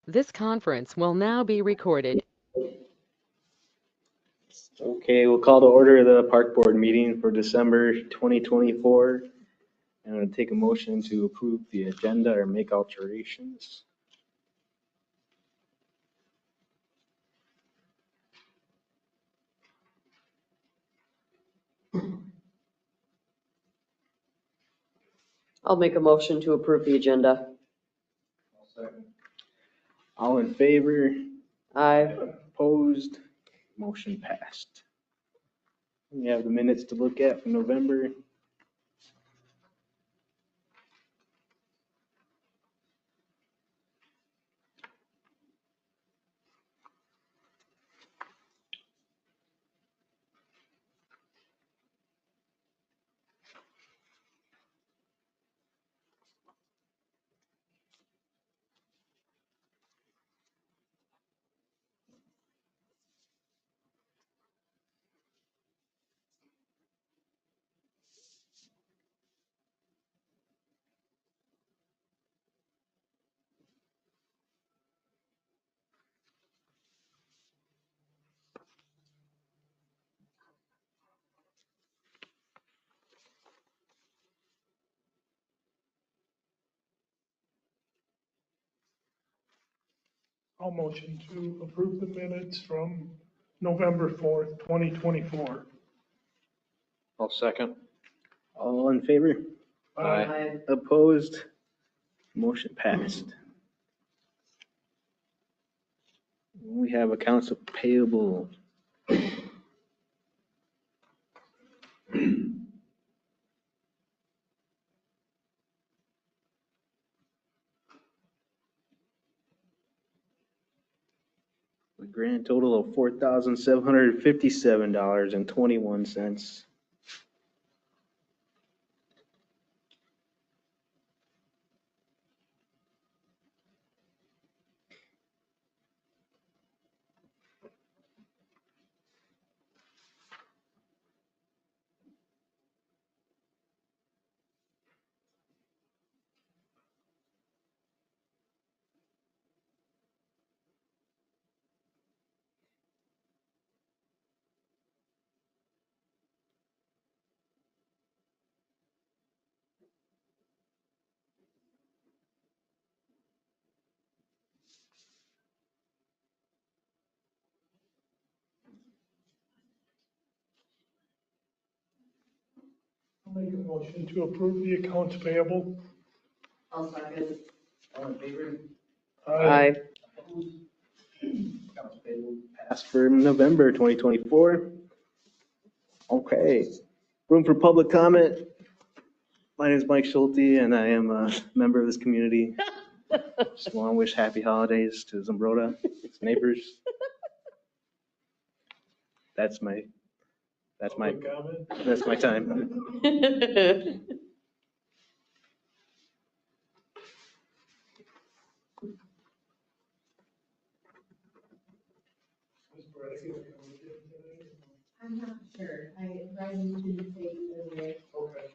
This conference will now be recorded. Okay, we'll call to order the park board meeting for December 2024. And I'm going to take a motion to approve the agenda or make alterations. I'll make a motion to approve the agenda. All in favor? Aye. Opposed? Motion passed. We have the minutes to look at from November. I'll motion to approve the minutes from November 4th, 2024. I'll second. All in favor? Aye. Opposed? Motion passed. We have accounts payable. A grand total of $4,757.21. I'll make a motion to approve the accounts payable. I'll second. All in favor? Aye. Accounts payable passed for November 2024. Okay, room for public comment. My name is Mike Schulte and I am a member of this community. Just want to wish happy holidays to Zumbrota, its neighbors. That's my Public comment. time. Ms. Braddock, is it coming in today? I'm not sure. Brian didn't say earlier. Okay.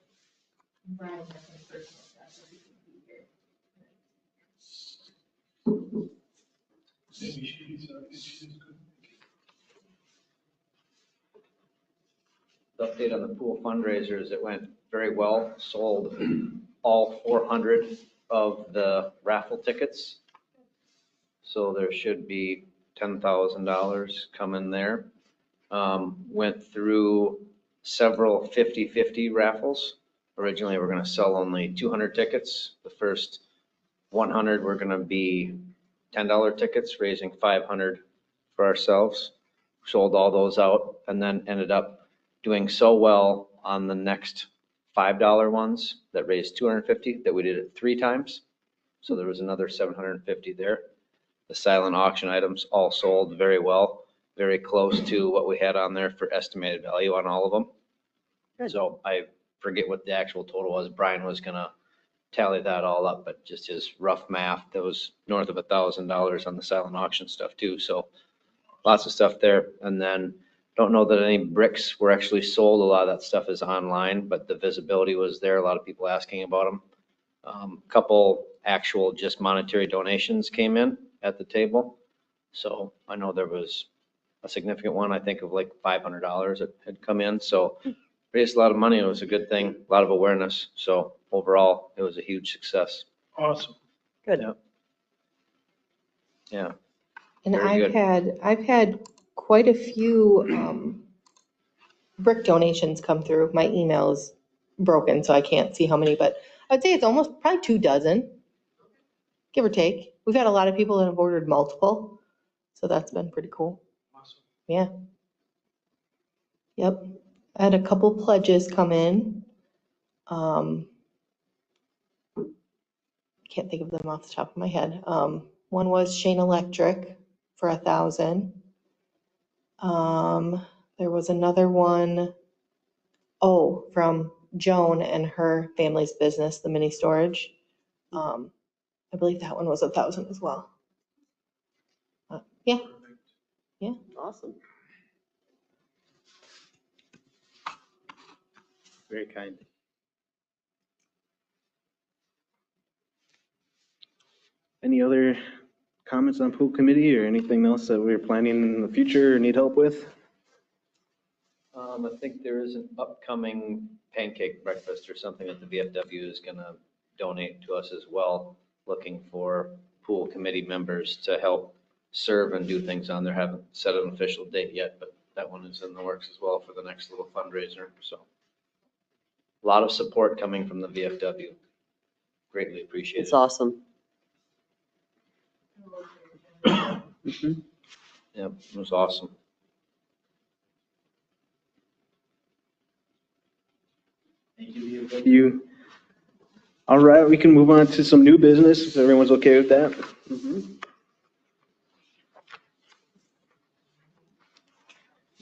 Brian has some personal stuff, so he can be here. Maybe she's good. The update on the pool fundraisers, it went very well, sold all 400 of the raffle tickets. So there should be $10,000 coming there. Went through several 50-50 raffles. Originally, we were going to sell only 200 tickets. The first 100 were going to be $10 tickets, raising 500 for ourselves. Sold all those out and then ended up doing so well on the next $5 ones that raised 250 that we did it 3 times. So there was another 750 there. The silent auction items all sold very well, very close to what we had on there for estimated value on all of them. So I forget what the actual total was. Brian was gonna tally that all up, but just his rough math, that was north of $1,000 on the silent auction stuff too. So lots of stuff there. And then don't know that any bricks were actually sold. A lot of that stuff is online, but the visibility was there. A lot of people asking about them. Couple actual just monetary donations came in. at the table. So I know there was a significant one, I think of like $500 that had come in. So raised a lot of money. It was a good thing, a lot of awareness. So overall, it was a huge success. Awesome. Good. Yep. Yeah. And Very I've had quite a few brick donations come through. My email is broken, so I can't see how many, but I'd say it's almost probably 24, give or take. We've had a lot of people that have ordered multiple, so that's been pretty cool. Awesome. Yeah. Yep. I had a couple pledges come in. Can't think of them off the top of my head. One was Shane Electric for 1,000. There was another one, from Joan and her family's business, the mini storage. I believe that one was 1,000 as well. Yeah, Awesome. Very kind. Any other comments on pool committee or anything else that we're planning in the future or need help with? I think there is an upcoming pancake breakfast or something that the VFW is going to donate to us as well, looking for pool committee members to help serve and do things on there. Haven't set an official date yet, but that one is in the works as well for the next little fundraiser. So a lot of support coming from the VFW. Greatly appreciated. It's awesome. Yep, it was awesome. Thank you. All right, we can move on to some new business if everyone's okay with that.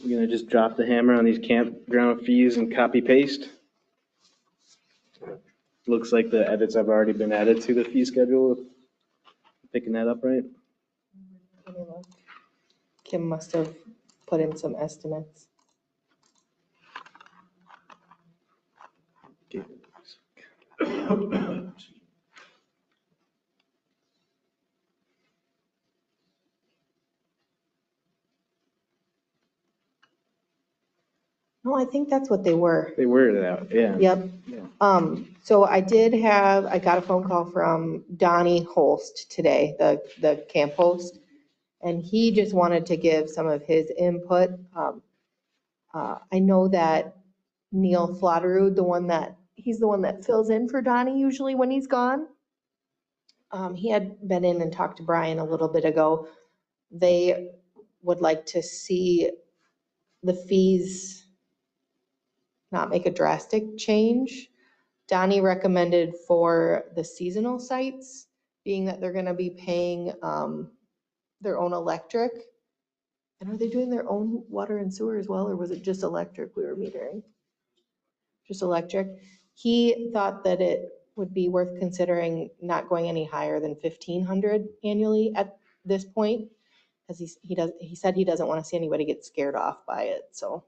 We're gonna just drop the hammer on these campground fees and copy paste. Looks like the edits have already been added to the fee schedule. Picking that up, right? Kim must have put in some estimates. No, I think that's what they were. They worded it out, yeah. Yep. Yeah. So I got a phone call from Donnie Holst today, the camp host, and he just wanted to give some of his input. I know that Neil Flatterud, he's the one that fills in for Donnie usually when he's gone. He had been in and talked to Brian a little bit ago. They would like to see the fees not make a drastic change. Donnie recommended for the seasonal sites, being that they're gonna be paying their own electric. And are they doing their own water and sewer as well, or was it just electric we were metering? Just electric. He thought that it would be worth considering not going any higher than 1,500 annually at this point, because he said he doesn't want to see anybody get scared off by it, so.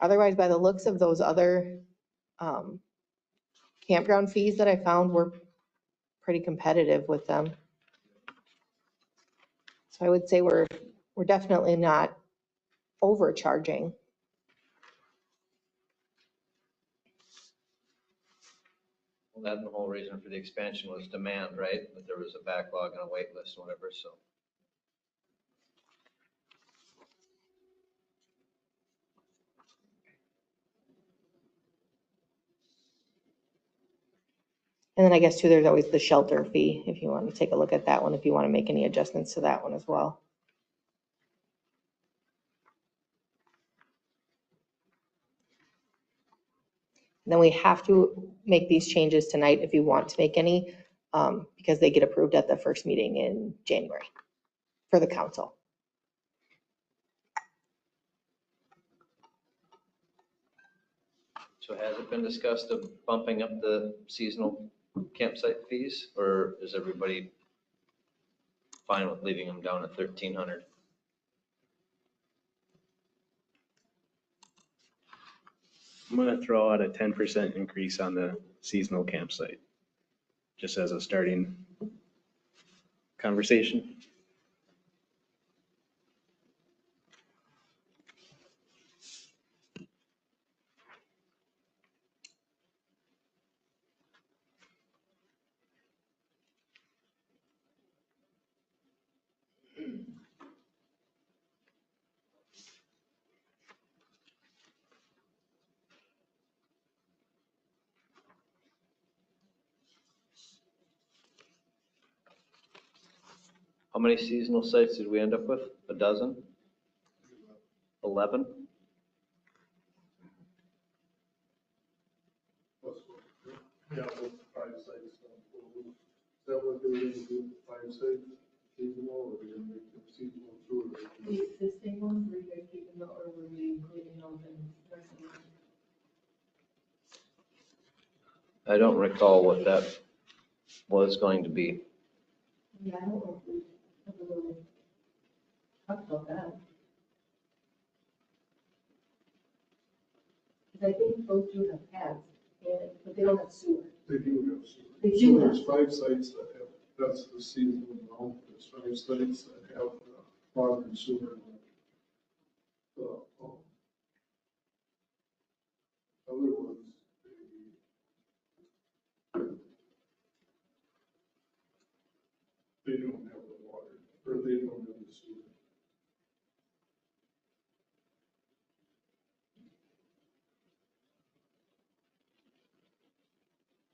Otherwise, by the looks of those other campground fees that I found, were pretty competitive with them. So I would say we're definitely not overcharging. Well, that and the whole reason for the expansion was demand, right? That there was a backlog and a wait list and whatever, so. And then I guess too, there's always the shelter fee, if you want to take a look at that one, if you want to make any adjustments to that one as well. And then we have to make these changes tonight if you want to make any, because they get approved at the first meeting in January for the council. So has it been discussed of bumping up the seasonal campsite fees, or is everybody fine with leaving them down at 1,300? I'm gonna throw out a 10% increase on the seasonal campsite. just as a starting conversation. How many seasonal sites did we end up with? A dozen? 11? Yeah, with 5 sites. Is that what they're gonna do, 5 sites, seasonal, or they're gonna make them seasonal too? The existing ones, were you guys keeping them, or were we including those in the rest of them? I don't recall what that was going to be. Yeah, I don't know if we ever really talked about that. Because I think those do have pads, but they don't have sewer. They do have sewer. They So do there's 5 sites that have, that's the seasonal amount, there's 5 sites that have water and sewer. The other ones, they don't have the water, or they don't have the sewer.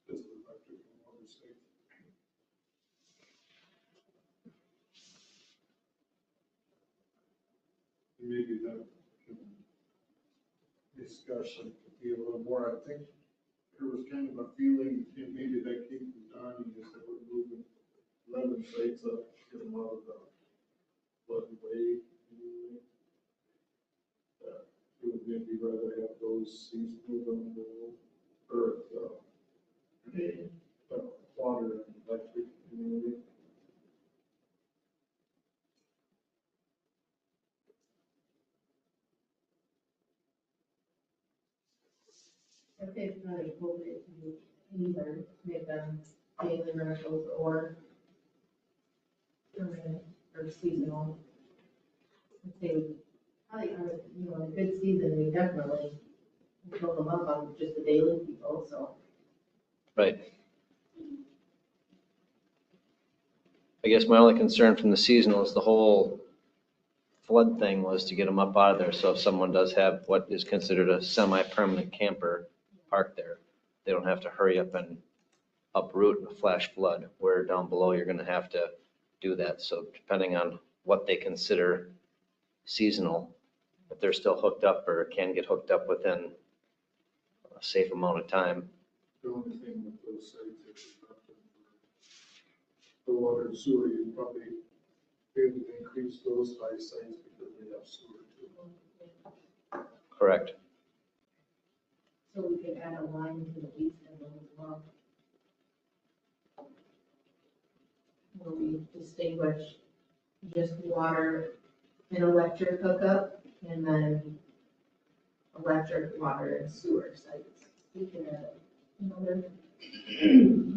Just the electric and water site. Maybe that discussion could be a little more, I think there was kind of a feeling, and maybe that came from Donnie, is that we're moving 11 sites up, get them out of the floodway. That we would maybe rather have those seasonal than the, or water and electric. I'd say it's not appropriate to either make them daily rentals or permanent or seasonal. I'd say probably, in a good season, we definitely fill them up on just the daily people, so. Right. I guess my only concern from the seasonal is the whole flood thing was to get them up out of there. So if someone does have what is considered a semi-permanent camper parked there, they don't have to hurry up and uproot in a flash flood, where down below you're gonna have to do that. So depending on what they consider seasonal, if they're still hooked up or can get hooked up within a safe amount of time. The only thing with those sites, if it's not for water and sewer, you'd probably be able to increase those 5 sites because they have sewer too. Correct. So we could add a line to the lease schedule as well. Where we distinguish just water and electric hookup, and then electric, water, and sewer sites. We can add another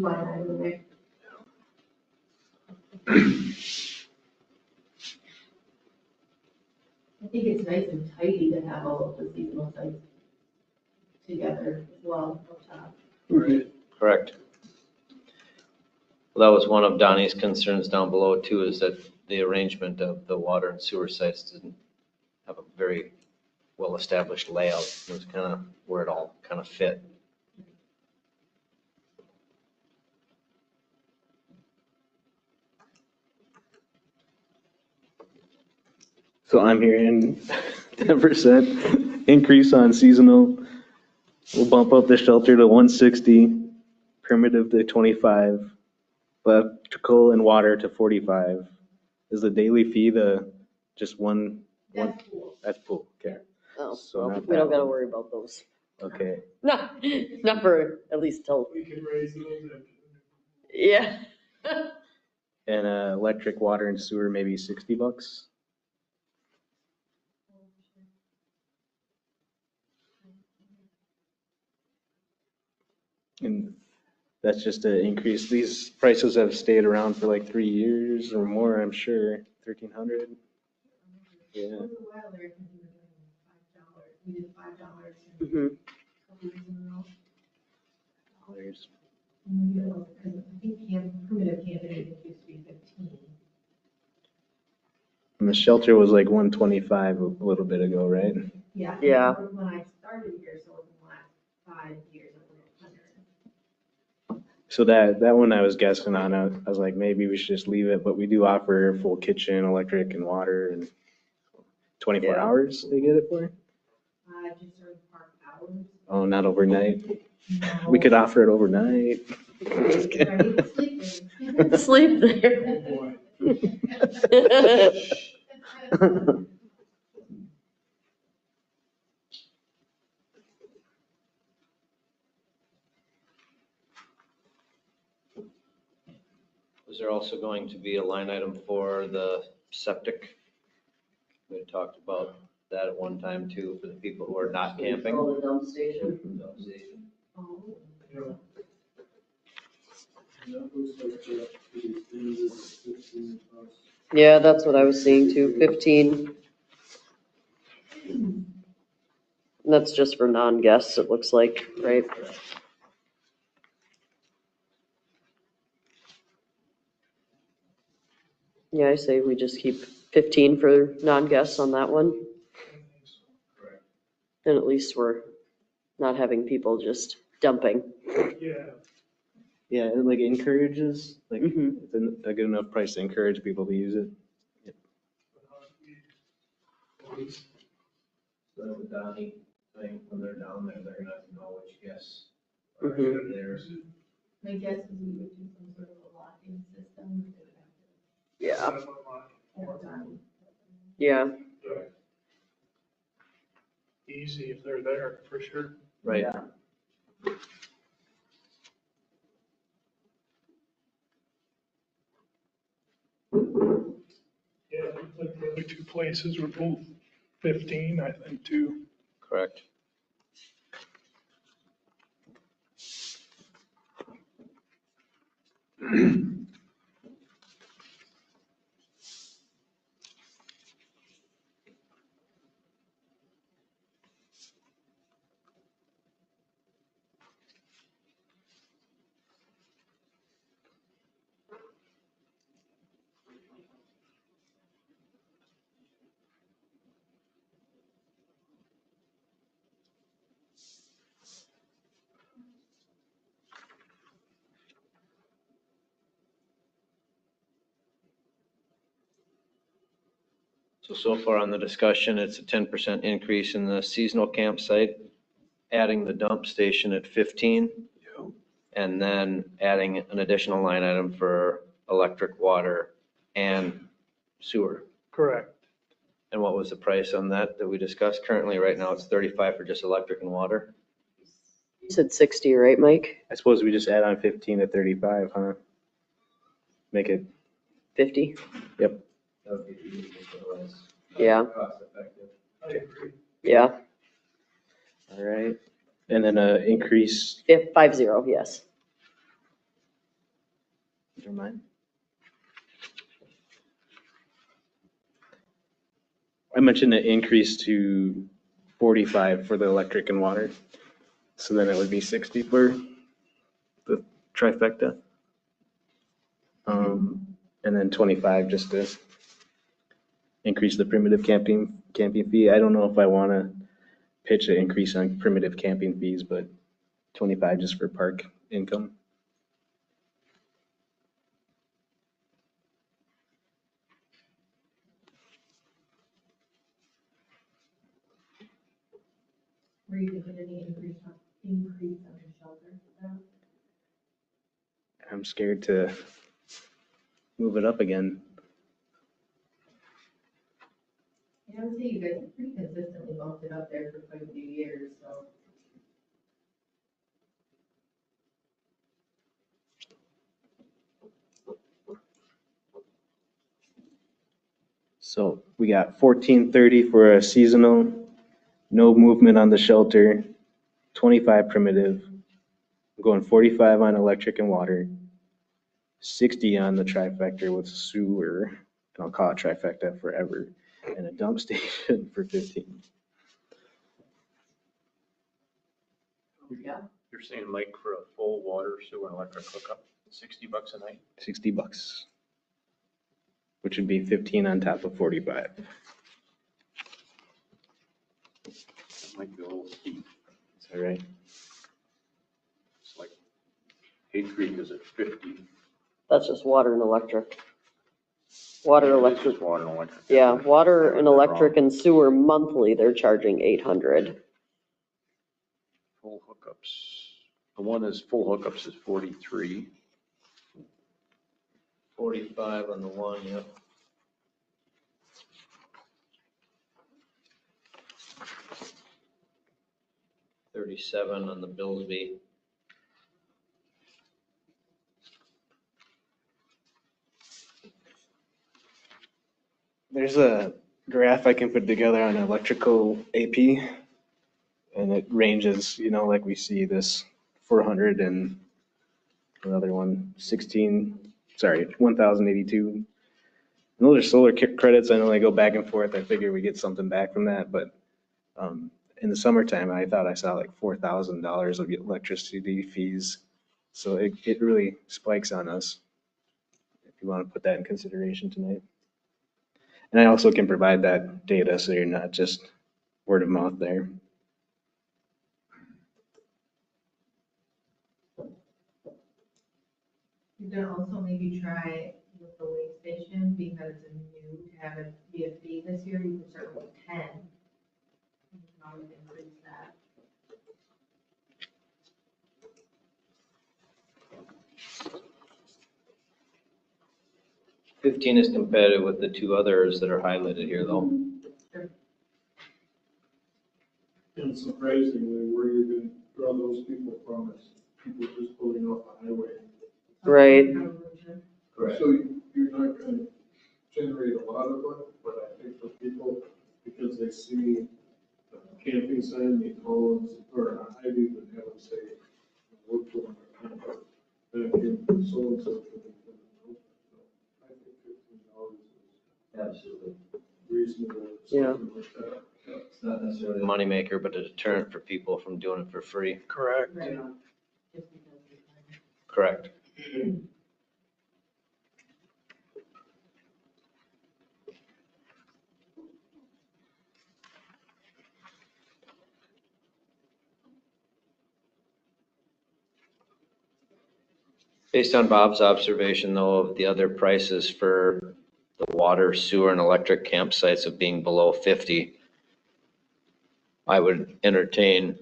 line item there. I think it's nice and tidy to have all of the seasonal sites together as well up top. Right. Correct. Well, that was one of Donnie's concerns down below too, is that the arrangement of the water and sewer sites didn't have a very well-established layout. It was kind of where it all kind of fit. So I'm hearing 10% increase on seasonal. We'll bump up the shelter to 160, primitive to 25, electrical and water to 45. Is the daily fee just one? That's cool. That's pool, okay. Oh, So well, not we don't that gotta one. worry about those. Okay. Not for at least till, We can raise those and yeah. And electric, water and sewer, maybe $60. And that's just an increase. These prices have stayed around for like 3 years or more, I'm sure. 1,300. Yeah. It was a while there, because we were doing $5. We did $5 Mhm. a couple years in a row. There's- And we also, because I think primitive camping used to be 15. And the shelter was like 125 a little bit ago, right? Yeah. Yeah. When I started here, so in the last 5 years, it was 100. So that one I was guessing on, I was like, maybe we should just leave it, but we do offer full kitchen, electric and water and 24 Yeah. hours they get it for? Just during park hours. Oh, not overnight. No. We could offer it overnight. Just kidding. Right, sleeping. Sleep there. Was there also going to be a line item for the septic? We had talked about that at one time too, for the people who are not camping. Oh, the dump station. Dump station. Oh. Yeah. That looks like that is 15 plus. Yeah, that's what I was seeing too, 15. And that's just for non-guests, it looks like, right? Yeah, I say we just keep 15 for non-guests on that one. Correct. And at least we're not having people just dumping. Yeah. Yeah, it like encourages, like, Mhm. it's a good enough price to encourage people to use it. So with Donnie, thing, when they're down there, they're gonna know which guests Mhm. there. My guess is we would do some sort of a locking system. Yeah, And, yeah. Easy if they're there, for sure. Right. Yeah. Yeah, it looks like the other two places were both 15, I think, too. Correct. So far on the discussion, it's a 10% increase in the seasonal campsite, adding the dump station at 15. And then adding an additional line item for electric, water, and sewer. Correct. And what was the price on that we discussed? Currently, right now, it's 35 for just electric and water. You said 60, right, Mike? I suppose we just add on 15 to 35, huh? Make it, 50? yep. That would be the easiest, otherwise. Yeah. Cost effective. I agree. Yeah, All right. And then increase, 50, yes. never mind. I mentioned an increase to 45 for the electric and water. So then it would be 60 for the trifecta. And then 25 just to increase the primitive camping fee. I don't know if I want to pitch an increase on primitive camping fees, but 25 just for park income. were you thinking any increase on the shelter? though? I'm scared to move it up again. Yeah, I would say you guys have pretty consistently bumped it up there for quite a few years, so. So we got 1430 for a seasonal, no movement on the shelter, 25 primitive, I'm going 45 on electric and water, 60 on the trifecta with sewer, and I'll call it trifecta forever, and a dump station for 15. You're saying like for a full water, sewer, and electric hookup, $60 a night? $60, which would be 15 on top of 45. That might be a little steep. Is that right? It's like Hay Creek is at 50. That's just water and electric. Water, Yeah, it's electric, just water and electric. yeah, water I and read that electric wrong. and sewer monthly, they're charging 800. Full hookups. The one is full hookups is 43. 45 on the one, yep. $37 on the Billsby. There's a graph I can put together on electrical AP, and it ranges, like we see this 400 and another one, 1,082. And those are solar credits. I know they go back and forth. I figure we get something back from that, but in the summertime, I thought I saw like $4,000 of electricity fees. So it really spikes on us, if you want to put that in consideration tonight. And I also can provide that data so you're not just word of mouth there. You can also maybe try with the weigh station, because it's new to have it be a fee this year, you can start with 10. You can always increase that. $15 is competitive with the two others that are highlighted here, though. And surprisingly, where you're gonna draw those people from is people just pulling off the highway. Right. So you're not gonna generate a lot of it, but I think for people, because they see a camping sign, they call them, or I've even had them say, we're pulling our camper, then can so-and-so. I think $15 is Absolutely. reasonable. Yeah. something like that. It's not necessarily a moneymaker, but a deterrent for people from doing it for free. Correct. Right. Just because it's- Correct. Based on Bob's observation, though, of the other prices for the water, sewer, and electric campsites of being below 50, I would entertain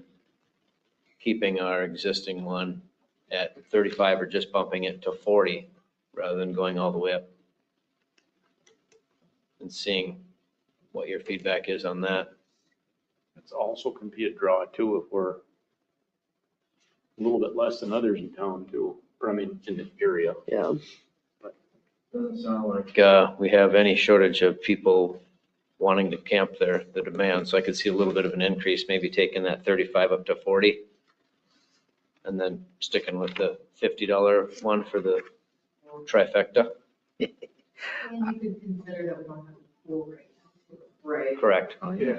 keeping our existing one at 35 or just bumping it to 40 rather than going all the way up and seeing what your feedback is on that. It's also can be a draw too if we're a little bit less than others in town too, or I mean, in the area. Yeah, Doesn't sound like we have any shortage of people wanting to camp there, the demand. So I could see a little bit of an increase, maybe taking that 35 up to 40. And then sticking with the $50 one for the trifecta. And you could consider that we don't have a pool right now. right. Correct. Yeah.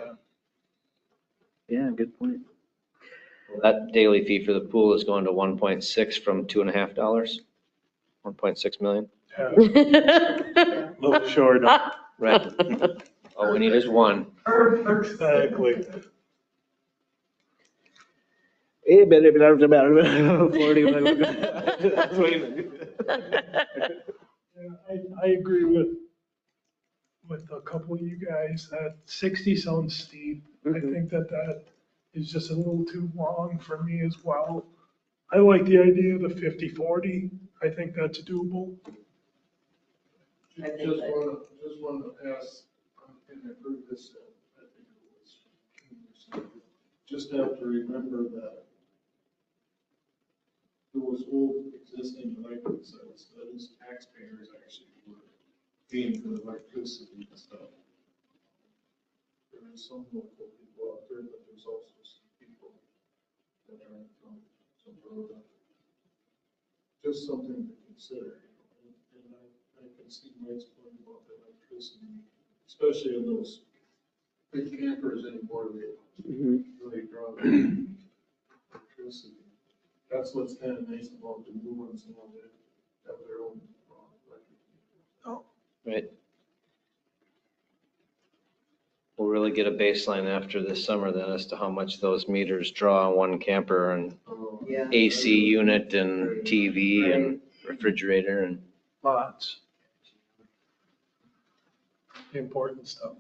Yeah, good point. That daily fee for the pool is going to 1.6 from $2.5. 1.6 million. A little short. Right. All we need is one. Exactly. Eh, better be 40. That's what you I agree with a couple of you guys, that 60 sounds steep. I think that is just a little too long for me as well. I like the idea of the 50-40. I think that's doable. I think Just that- want to pass, and I heard this, I think it was, just have to remember that those old existing electric sites, those taxpayers actually were paying for the electricity and stuff. There are some local people out there, but there's also some people that are from some road just something to consider. And I can see Mike's point about the electricity, especially in those big campers anymore, they really draw the electricity. That's what's kind of nice about the new ones, you know, they have their own electric. Right. We'll really get a baseline after this summer then as to how much those meters draw on one camper and Yeah. AC unit and TV and refrigerator and. Lots. The important stuff.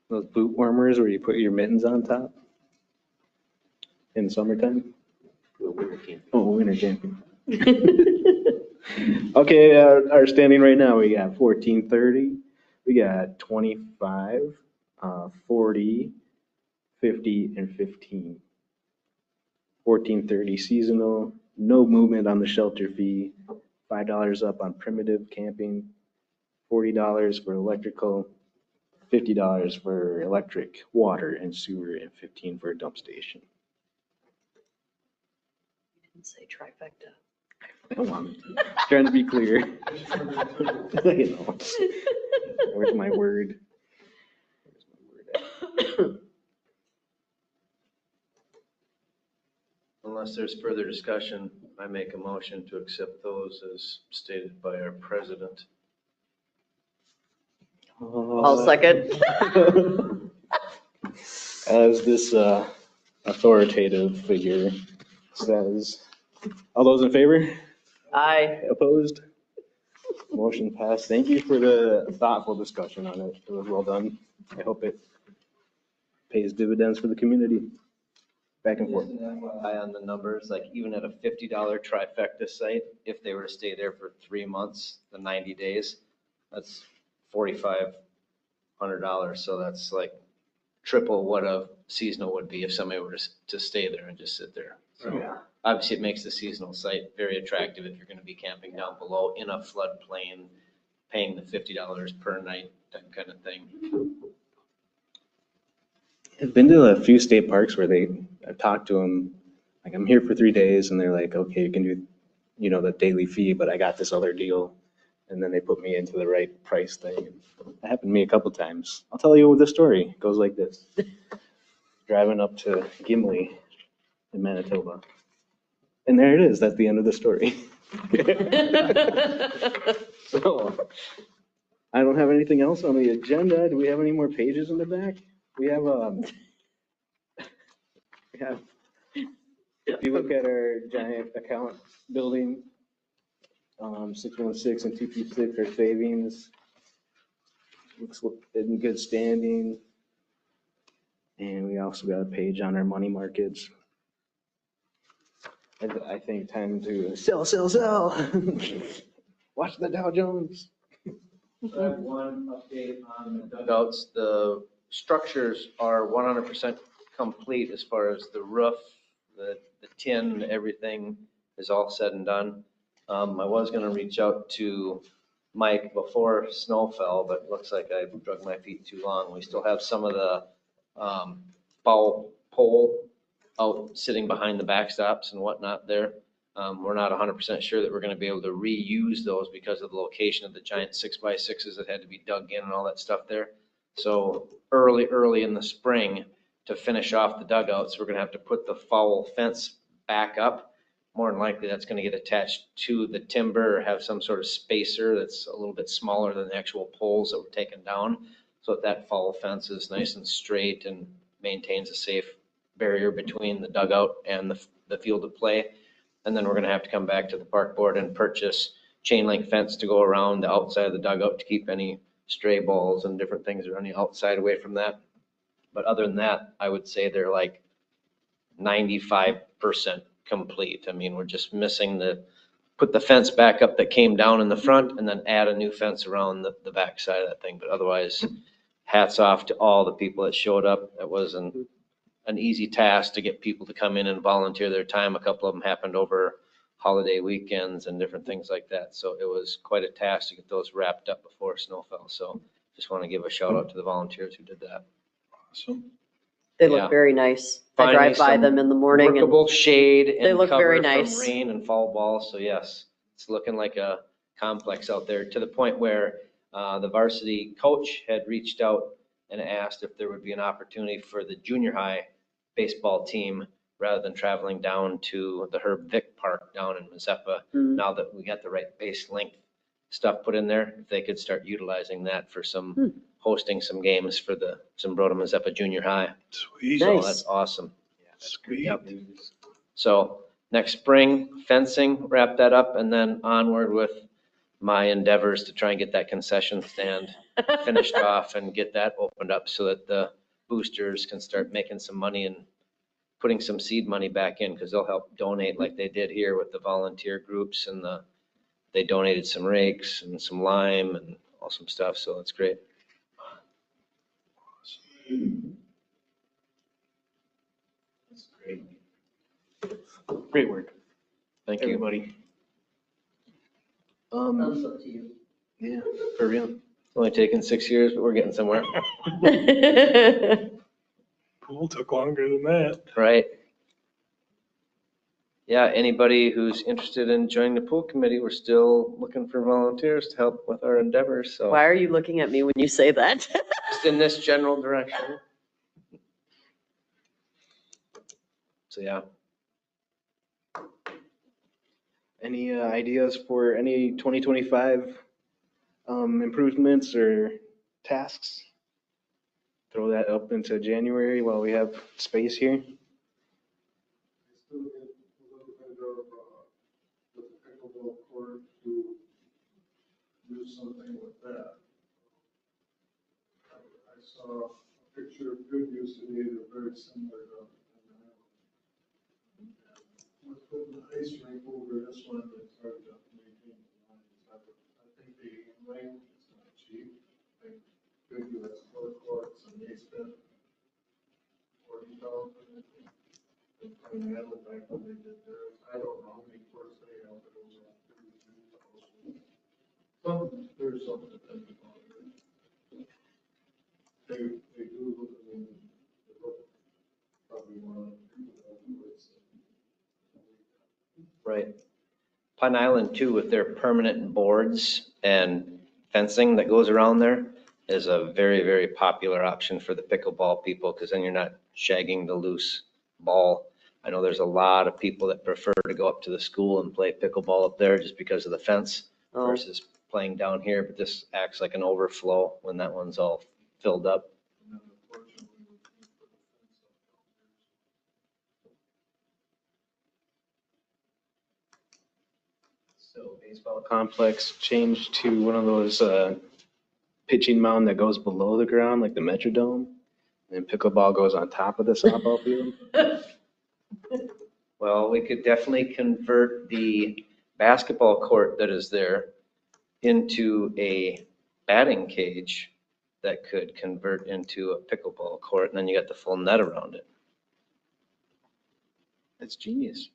Those boot warmers where you put your mittens on top in summertime. Oh, winter camping. Okay, our standing right now, we got 1430, we got 25, 40, 50, and 15. 1430 seasonal, no movement on the shelter fee, $5 up on primitive camping, $40 for electrical, $50 for electric, water, and sewer, and 15 for a dump station. Didn't say trifecta. Trying to be clear. You know. Where's my word? Unless there's further discussion, I make a motion to accept those as stated by our president. I'll second. As this authoritative figure says, all those in favor? Aye. Opposed? Motion passed. Thank you for the thoughtful discussion on it. It was well done. I hope it pays dividends for the community. Back and forth. Eye on the numbers, like even at a $50 trifecta site, if they were to stay there for 3 months, the 90 days, that's $4,500. So that's like triple what a seasonal would be if somebody were to stay there and just sit there. So obviously it makes the seasonal site very attractive if you're going to be camping down below in a floodplain, paying the $50 per night, that kind of thing. I've been to a few state parks where I've talked to them, like I'm here for 3 days and they're like, okay, you can do, you know, the daily fee, but I got this other deal. And then they put me into the right price thing. That happened to me a couple times. I'll tell you the story. It goes like this. Driving up to Gimli in Manitoba. And there it is. That's the end of the story. So I don't have anything else on the agenda. Do we have any more pages in the back? We have, if you look at our giant account building, 616 and 226 are savings. Looks in good standing. And we also got a page on our money markets. I think time to sell. Watch the Dow Jones. I have one update on the dugouts. The structures are 100% complete as far as the roof, the tin, everything is all said and done. I was going to reach out to Mike before snow fell, but it looks like I drug my feet too long. We still have some of the foul pole out sitting behind the backstops and whatnot there. We're not 100% sure that we're going to be able to reuse those because of the location of the giant 6x6s that had to be dug in and all that stuff there. So early in the spring to finish off the dugouts, we're going to have to put the foul fence back up. More than likely, that's going to get attached to the timber or have some sort of spacer that's a little bit smaller than the actual poles that were taken down. So that foul fence is nice and straight and maintains a safe barrier between the dugout and the field of play. And then we're going to have to come back to the park board and purchase chain link fence to go around the outside of the dugout to keep any stray balls and different things that are on the outside away from that. But other than that, I would say they're like 95% complete. I mean, we're just missing put the fence back up that came down in the front and then add a new fence around the back side of that thing. But otherwise, hats off to all the people that showed up. It wasn't an easy task to get people to come in and volunteer their time. A couple of them happened over holiday weekends and different things like that. So it was quite a task to get those wrapped up before snow fell. So just want to give a shout out to the volunteers who did that. Awesome. They Yeah. look very nice. I Finally, drive by some them in the morning and Workable shade They and look very cover from nice. rain and fall ball, so yes, it's looking like a complex out there, to the point where the varsity coach had reached out and asked if there would be an opportunity for the junior high baseball team, rather than traveling down to the Herb Vick Park down in Mazeppa, Mm. now that we got the right base length stuff put in there, if they could start utilizing that for some, Hmm. hosting some games for the Zumbrota Mazeppa Junior High. Sweet. So Nice. that's awesome. Sweet. Yep. So next spring, fencing, wrap that up, and then onward with my endeavors to try and get that concession stand finished off and get that opened up so that the boosters can start making some money and putting some seed money back in, because they'll help donate like they did here with the volunteer groups, and they donated some rakes and some lime and all some stuff, so it's great. That's great. Great work, Thank you. everybody. Thumbs up to you. Yeah, for real. It's only taken 6 years, but we're getting somewhere, Pool took longer than that. right? Yeah, anybody who's interested in joining the pool committee, we're still looking for volunteers to help with our endeavors, so Why are you looking at me when you say that? just in this general direction. So, yeah. Any ideas for any 2025 improvements or tasks? Throw that up into January while we have space here. I still get a little bit of, with the pickleball court to do something with that. I saw a picture of Good Use of Need, very similar to. With putting the ice rink over this one, it's hard to maintain the lines. I think the lane is not cheap. I think Good Use has 4 courts and they spent 40,000. And I look back when they did theirs, I don't know how many courts they have, but it was around 33,000. There's something to think about. They do look, I mean, they look probably one of the people that was. Right. Pine Island too, with their permanent boards and fencing that goes around there, is a very, very popular option for the pickleball people, because then you're not shagging the loose ball. I know there's a lot of people that prefer to go up to the school and play pickleball up there just because of the fence Oh, versus playing down here, but this acts like an overflow when that one's all filled up. And then unfortunately, we put the fence up So baseball complex changed to one of those pitching mound that goes below the ground, like the Metrodome. And then pickleball goes on top of the softball field. Well, we could definitely convert the basketball court that is there into a batting cage that could convert into a pickleball court, and then you got the full net around it. That's genius.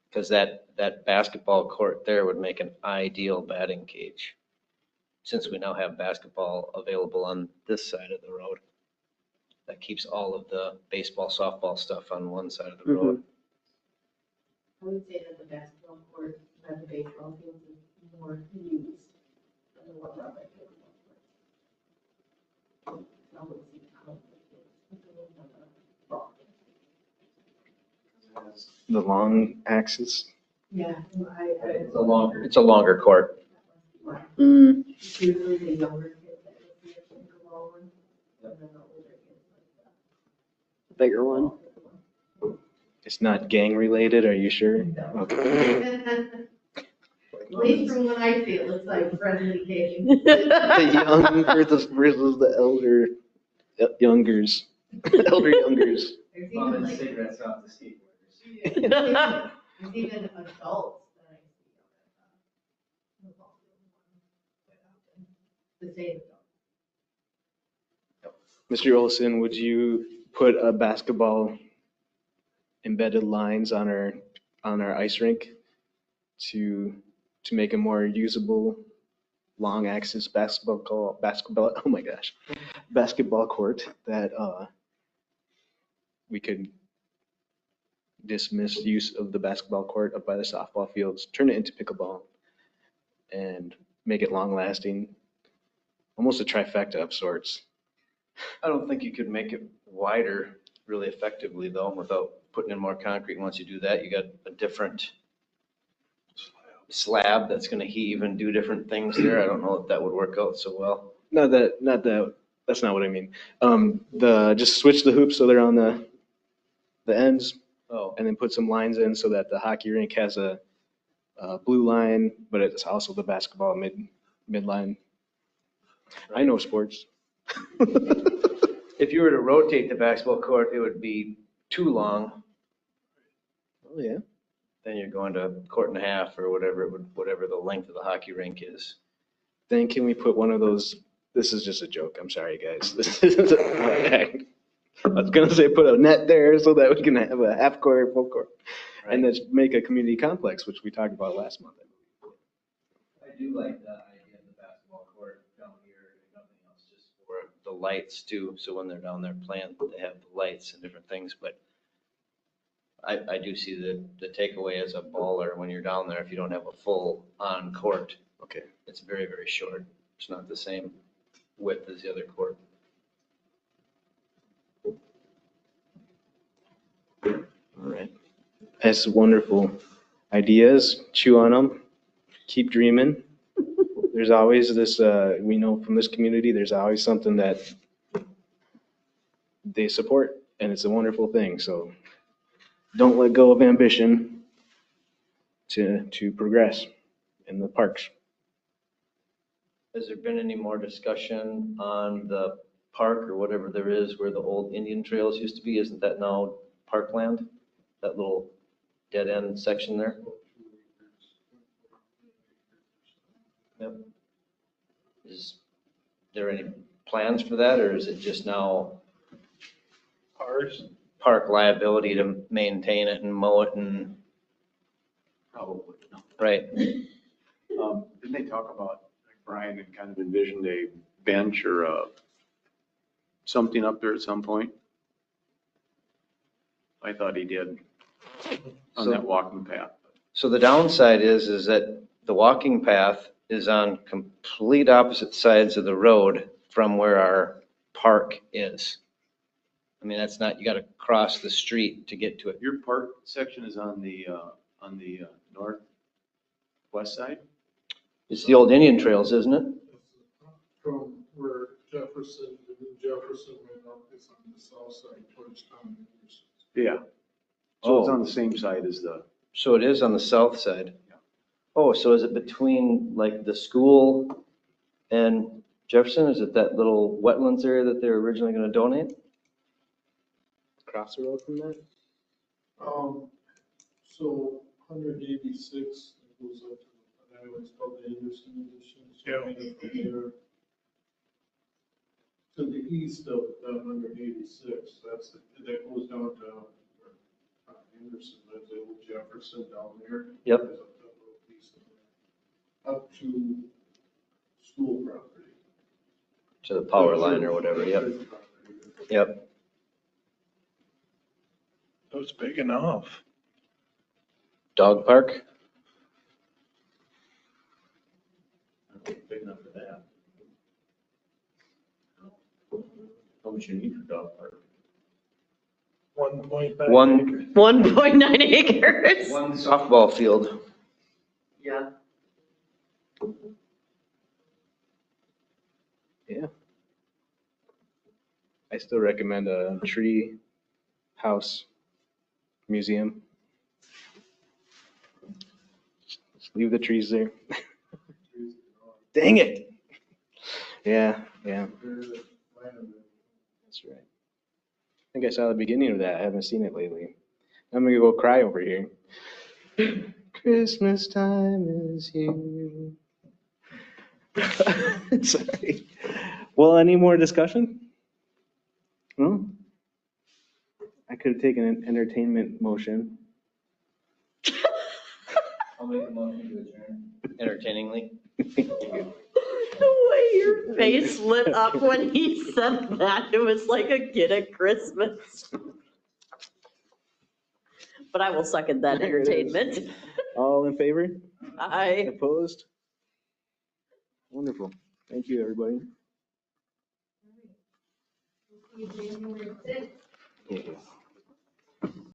Because that basketball court there would make an ideal batting cage, since we now have basketball available on this side of the road. That keeps all of the baseball, softball stuff on one side of the road. I would say that the basketball court, that the baseball field is more used than what the other pickleball court. I would see how it's a little bit wrong. The long axis. Yeah, It's a longer court. mm, It's usually the younger kids that would be a pickleball one, and then the older kids like bigger one. It's not gang related, are you sure? Okay. that. At least from what I see, it looks like friendly game. The young versus the elder youngers. Elder youngers. There's even like, cigarettes off the skateboarders. there's even adults that I see on the ball field quite often. The same adults. Mr. Olson, would you put a basketball embedded lines on our ice rink to make a more usable long axis basketball, oh my gosh, basketball court that we could dismiss use of the basketball court up by the softball fields, turn it into pickleball, and make it long lasting, almost a trifecta of sorts. I don't think you could make it wider really effectively though, without putting in more concrete. Once you do that, you got a different slab that's gonna heave and do different things there. I don't know if that would work out so well. Not that, that's not what I mean. Just switch the hoops so they're on the ends, Oh, and then put some lines in so that the hockey rink has a blue line, but it's also the basketball midline. I know sports. if you were to rotate the basketball court, it would be too long. Oh, yeah. Then you're going to court and a half or whatever whatever the length of the hockey rink is. Then can we put one of those, this is just a joke, I'm sorry, guys. This isn't I was gonna say put a net there so that we can have a half court, full court. And then make a community complex, which we talked about last month. I do like the idea of the basketball court down here, if nothing else, just for the lights too. So when they're down there playing, they have the lights and different things, but I do see the takeaway as a baller when you're down there, if you don't have a full on court, Okay. it's very, very short. It's not the same width as the other court. All right. That's wonderful ideas. Chew on them. Keep dreaming. There's always this, we know from this community, there's always something that they support, and it's a wonderful thing. So don't let go of ambition to progress in the parks. Has there been any more discussion on the park or whatever there is where the old Indian trails used to be? Isn't that now parkland? That little dead end section there? Yep. Is there any plans for that, or is it just now Ours, park liability to maintain it and mow it and, Probably. right? Didn't they talk about, like Brian had kind of envisioned a bench or something up there at some point? I thought he did on So- that walking path. So the downside is that the walking path is on complete opposite sides of the road from where our park is. I mean, that's not, you gotta cross the street to get to it. Your park section is on the northwest side? It's the old Indian trails, isn't it? From where Jefferson, the new Jefferson went up, it's on the south side towards Tom Anderson. Yeah. So it's Oh. on the same side as the, So it is on the south side. Yeah. Oh, so is it between like the school and Jefferson? Is it that little wetlands area that they were originally gonna donate? Across the road from that? So 186, it goes up to, I know it's called the Anderson Edition. So Yeah. kind of from there to the east of that 186, that goes down to Anderson, that's the old Jefferson down there. Yep. There's a little piece of that, up to school property. To the power line or whatever, yep, yep. that was big enough. Dog park? big enough for that. How much you need for dog park? 1.9 One- acres. 1.9 acres. One softball field. Yeah. Yeah. I still recommend a tree house museum. Just leave the trees there. Dang it. Yeah, that's right. I think I saw the beginning of that. I haven't seen it lately. I'm gonna go cry over here. Christmas time is here. Sorry. Well, any more discussion? No? I could have taken an entertainment motion. I'll make a motion to adjourn. Entertainingly. The way your face lit up when he said that, it was like a kid at Christmas. But I will second that There it is. entertainment. All in favor? I, Opposed? Wonderful. Thank you, everybody. See you January 6th. Yeah.